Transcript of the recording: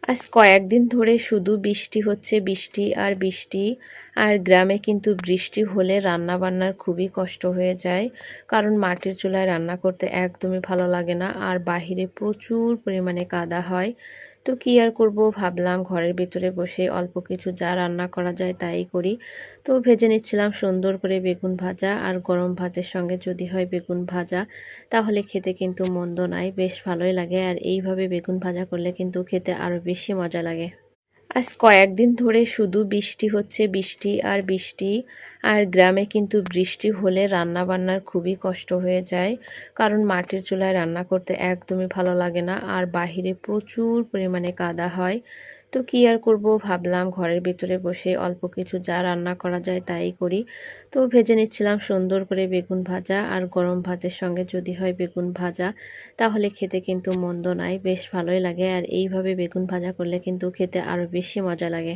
আজ কয়েকদিন ধরে শুধু বৃষ্টি হচ্ছে, বৃষ্টি আর বৃষ্টি। আর গ্রামে কিন্তু বৃষ্টি হলে রান্না বান্নার খুবই কষ্ট হয়ে যায়, কারণ মাটির চুলায় রান্না করতে একদমই ভালো লাগে না, আর বাহিরে প্রচুর পরিমাণে কাদা হয়। তো কি আর করব, ভাবলাম ঘরের ভিতরে বসে অল্প কিছু যা রান্না করা যায় তাই করি। তো ভেজে নিচ্ছিলাম সুন্দর করে বেগুন ভাজা, আর গরম ভাতের সঙ্গে যদি হয় বেগুন ভাজা তাহলে খেতে কিন্তু মন্দ নাই, বেশ ভালোই লাগে। আর এইভাবে বেগুন ভাজা করলে কিন্তু খেতে আরো বেশি মজা লাগে। আজ কয়েকদিন ধরে শুধু বৃষ্টি হচ্ছে, বৃষ্টি আর বৃষ্টি। আর গ্রামে কিন্তু বৃষ্টি হলে রান্না বান্নার খুবই কষ্ট হয়ে যায়, কারণ মাটির চুলায় রান্না করতে একদমই ভালো লাগে না, আর বাহিরে প্রচুর পরিমাণে কাদা হয়। তো কি আর করব, ভাবলাম ঘরের ভিতরে বসে অল্প কিছু যা রান্না করা যায় তাই করি। তো ভেজে নিচ্ছিলাম সুন্দর করে বেগুন ভাজা, আর গরম ভাতের সঙ্গে যদি হয় বেগুন ভাজা তাহলে খেতে কিন্তু মন্দ নাই, বেশ ভালোই লাগে। আর এইভাবে বেগুন ভাজা করলে কিন্তু খেতে আরো বেশি মজা লাগে।